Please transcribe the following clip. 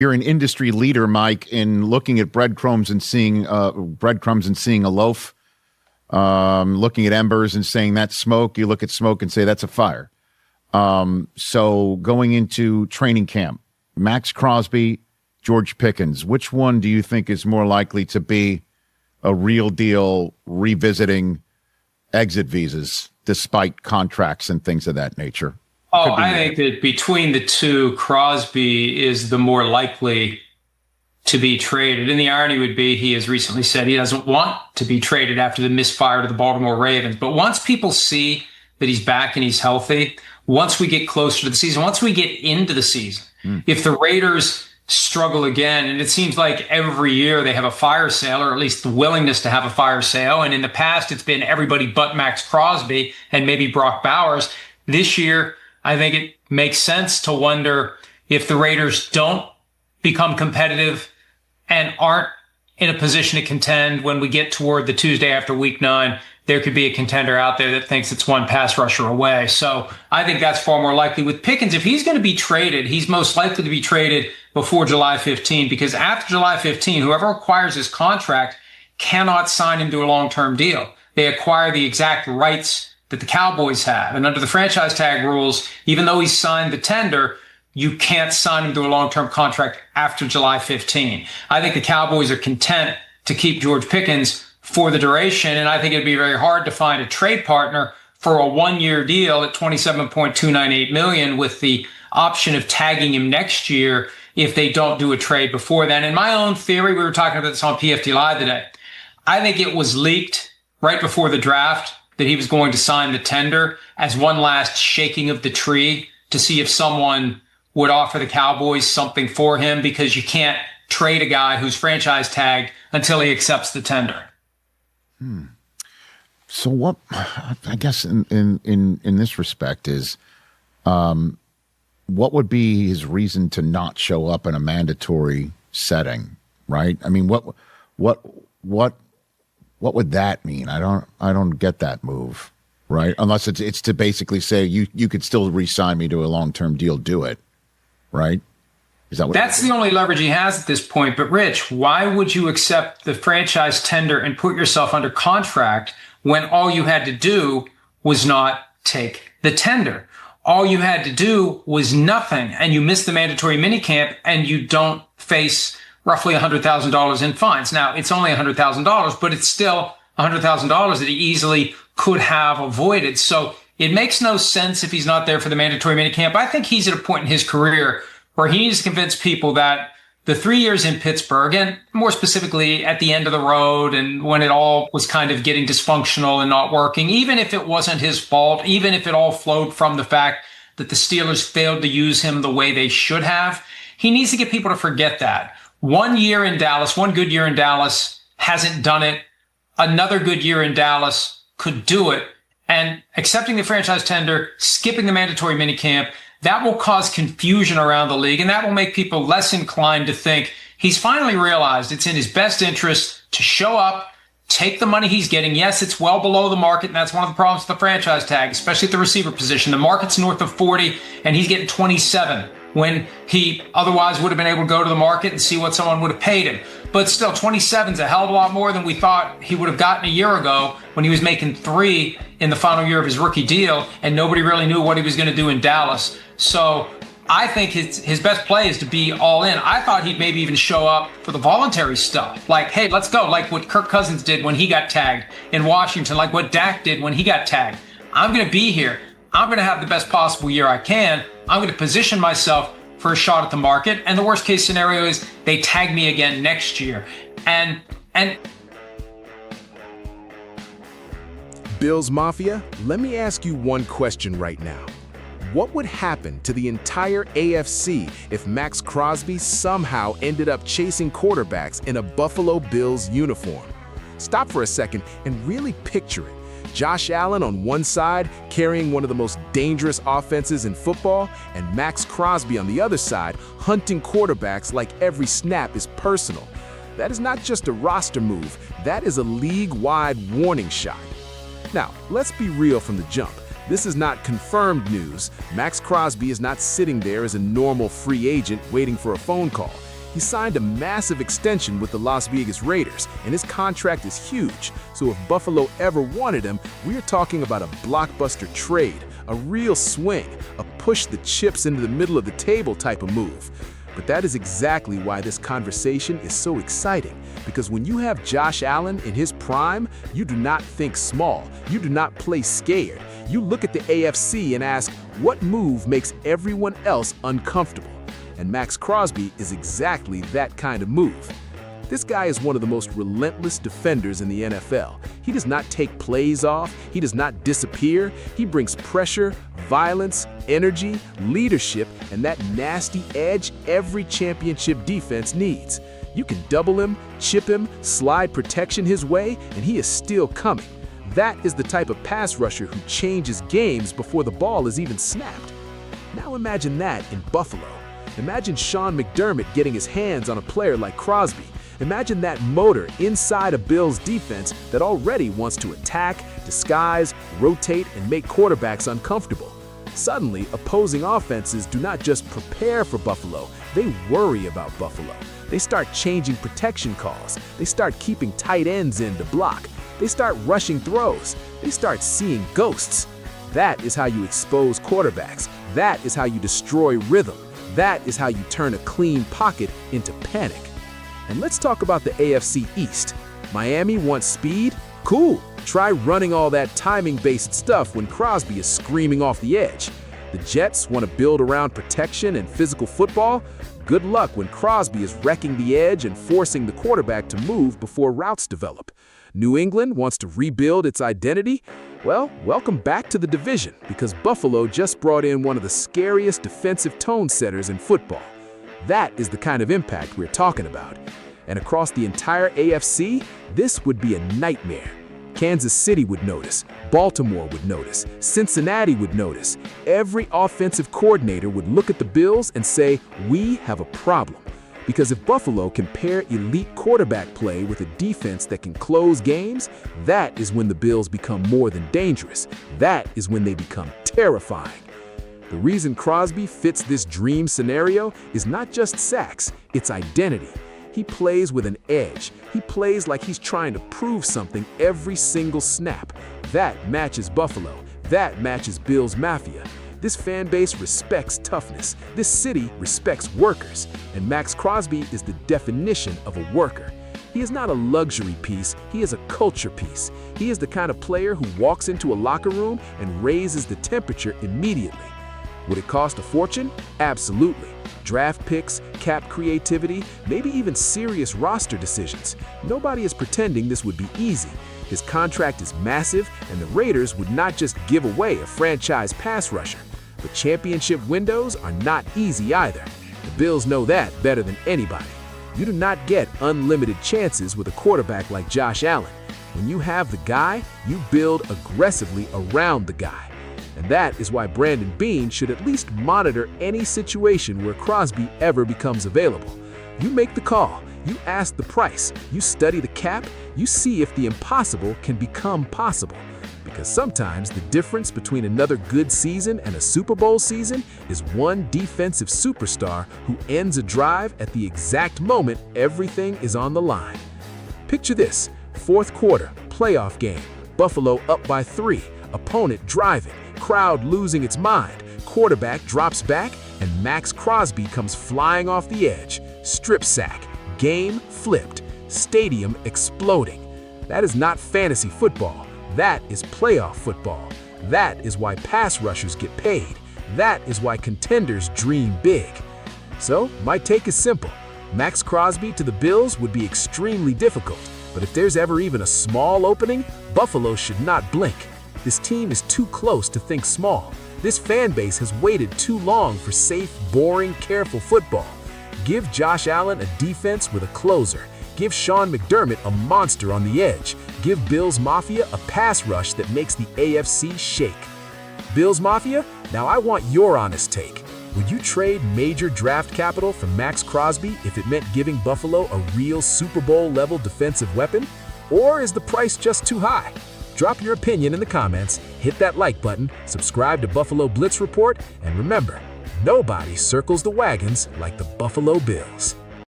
you're an industry leader, Mike, in looking at breadcrumbs and seeing a loaf, looking at embers and saying that's smoke. You look at smoke and say that's a fire. So going into training camp, Maxx Crosby, George Pickens, which one do you think is more likely to be a real deal revisiting exit visas despite contracts and things of that nature? Oh, I think that between the two, Crosby is the more likely to be traded. And the irony would be he has recently said he doesn't want to be traded after the misfire to the Baltimore Ravens. But once people see that he's back and he's healthy, once we get closer to the season, once we get into the season, if the Raiders struggle again, and it seems like every year they have a fire sale, or at least the willingness to have a fire sale. And in the past, it's been everybody but Maxx Crosby and maybe Brock Bowers. This year, I think it makes sense to wonder if the Raiders don't become competitive and aren't in a position to contend when we get toward the Tuesday after week 9, there could be a contender out there that thinks it's one pass rusher away. So I think that's far more likely. With Pickens, if he's going to be traded, he's most likely to be traded before July 15, because after July 15, whoever acquires his contract cannot sign him to a long-term deal. They acquire the exact rights that the Cowboys have. And under the franchise tag rules, even though he's signed the tender, you can't sign him to a long-term contract after July 15. I think the Cowboys are content to keep George Pickens for the duration, and I think it'd be very hard to find a trade partner for a one-year deal at $27.298 million with the option of tagging him next year if they don't do a trade before then. In my own theory, we were talking about this on PFT Live today, I think it was leaked right before the draft that he was going to sign the tender as one last shaking of the tree to see if someone would offer the Cowboys something for him, because you can't trade a guy who's franchise tagged until he accepts the tender. So what, I guess in this respect is, what would be his reason to not show up in a mandatory setting, right? I mean, what would that mean? I don't get that move, right? Unless it's to basically say you could still re-sign me to a long-term deal, do it, right? Is that what That's the only leverage he has at this point. But Rich, why would you accept the franchise tender and put yourself under contract when all you had to do was not take the tender? All you had to do was nothing, and you miss the mandatory minicamp, and you don't face roughly $100,000 in fines. Now, it's only $100,000, but it's still $100,000 that he easily could have avoided. So it makes no sense if he's not there for the mandatory minicamp. I think he's at a point in his career where he needs to convince people that the 3 years in Pittsburgh, and more specifically at the end of the road and when it all was kind of getting dysfunctional and not working, even if it wasn't his fault, even if it all flowed from the fact that the Steelers failed to use him the way they should have, he needs to get people to forget that. 1 year in Dallas, one good year in Dallas, hasn't done it. Another good year in Dallas could do it. And accepting the franchise tender, skipping the mandatory minicamp, that will cause confusion around the league, and that will make people less inclined to think he's finally realized it's in his best interest to show up, take the money he's getting. Yes, it's well below the market, and that's one of the problems with the franchise tag, especially at the receiver position. The market's north of 40, and he's getting 27 when he otherwise would have been able to go to the market and see what someone would have paid him. But still, 27 is a hell of a lot more than we thought he would have gotten a year ago when he was making 3 in the final year of his rookie deal, and nobody really knew what he was going to do in Dallas. So I think his best play is to be all in. I thought he'd maybe even show up for the voluntary stuff. Like, hey, let's go. Like what Kirk Cousins did when he got tagged in Washington, like what Dak did when he got tagged. I'm going to be here. I'm going to have the best possible year I can. I'm going to position myself for a shot at the market. And the worst case scenario is they tag me again next year. And Bills Mafia, let me ask you one question right now. What would happen to the entire AFC if Maxx Crosby somehow ended up chasing quarterbacks in a Buffalo Bills uniform? Stop for a second and really picture it. Josh Allen on one side, carrying one of the most dangerous offenses in football, and Maxx Crosby on the other side, hunting quarterbacks like every snap is personal. That is not just a roster move, that is a league-wide warning shot. Now, let's be real from the jump. This is not confirmed news. Maxx Crosby is not sitting there as a normal free agent waiting for a phone call. He signed a massive extension with the Las Vegas Raiders, and his contract is huge. So if Buffalo ever wanted him, we're talking about a blockbuster trade, a real swing, a push the chips into the middle of the table type of move. But that is exactly why this conversation is so exciting, because when you have Josh Allen in his prime, you do not think small, you do not play scared. You look at the AFC and ask, what move makes everyone else uncomfortable? And Maxx Crosby is exactly that kind of move. This guy is one of the most relentless defenders in the NFL. He does not take plays off, he does not disappear, he brings pressure, violence, energy, leadership, and that nasty edge every championship defense needs. You can double him, chip him, slide protection his way, and he is still coming. That is the type of pass rusher who changes games before the ball is even snapped. Now imagine that in Buffalo. Imagine Sean McDermott getting his hands on a player like Crosby. Imagine that motor inside a Bills defense that already wants to attack, disguise, rotate, and make quarterbacks uncomfortable. Suddenly, opposing offenses do not just prepare for Buffalo, they worry about Buffalo. They start changing protection calls. They start keeping tight ends in to block. They start rushing throws. They start seeing ghosts. That is how you expose quarterbacks. That is how you destroy rhythm. That is how you turn a clean pocket into panic. And let's talk about the AFC East. Miami wants speed? Cool. Try running all that timing-based stuff when Crosby is screaming off the edge. The Jets want to build around protection and physical football? Good luck when Crosby is wrecking the edge and forcing the quarterback to move before routes develop. New England wants to rebuild its identity? Well, welcome back to the division, because Buffalo just brought in one of the scariest defensive tone setters in football. That is the kind of impact we're talking about. And across the entire AFC, this would be a nightmare. Kansas City would notice, Baltimore would notice, Cincinnati would notice. Every offensive coordinator would look at the Bills and say, we have a problem. Because if Buffalo can pair elite quarterback play with a defense that can close games, that is when the Bills become more than dangerous. That is when they become terrifying. The reason Crosby fits this dream scenario is not just sacks, it's identity. He plays with an edge. He plays like he's trying to prove something every single snap. That matches Buffalo. That matches Bills Mafia. This fan base respects toughness. This city respects workers. And Maxx Crosby is the definition of a worker. He is not a luxury piece, he is a culture piece. He is the kind of player who walks into a locker room and raises the temperature immediately. Would it cost a fortune? Absolutely. Draft picks, cap creativity, maybe even serious roster decisions. Nobody is pretending this would be easy. His contract is massive, and the Raiders would not just give away a franchise pass rusher. But championship windows are not easy either. The Bills know that better than anybody. You do not get unlimited chances with a quarterback like Josh Allen. When you have the guy, you build aggressively around the guy. And that is why Brandon Beane should at least monitor any situation where Crosby ever becomes available. You make the call, you ask the price, you study the cap, you see if the impossible can become possible. Because sometimes the difference between another good season and a Super Bowl season is one defensive superstar who ends a drive at the exact moment everything is on the line. Picture this: fourth quarter, playoff game, Buffalo up by 3, opponent driving, crowd losing its mind, quarterback drops back, and Maxx Crosby comes flying off the edge. Strip sack, game flipped, stadium exploding. That is not fantasy football. That is playoff football. That is why pass rushers get paid. That is why contenders dream big. So, my take is simple. Maxx Crosby to the Bills would be extremely difficult, but if there's ever even a small opening, Buffalo should not blink. This team is too close to think small. This fan base has waited too long for safe, boring, careful football. Give Josh Allen a defense with a closer. Give Sean McDermott a monster on the edge. Give Bills Mafia a pass rush that makes the AFC shake. Bills Mafia, now I want your honest take. Would you trade major draft capital for Maxx Crosby if it meant giving Buffalo a real Super Bowl-level defensive weapon? Or is the price just too high? Drop your opinion in the comments, hit that like button, subscribe to Buffalo Blitz Report, and remember, nobody circles the wagons like the Buffalo Bills.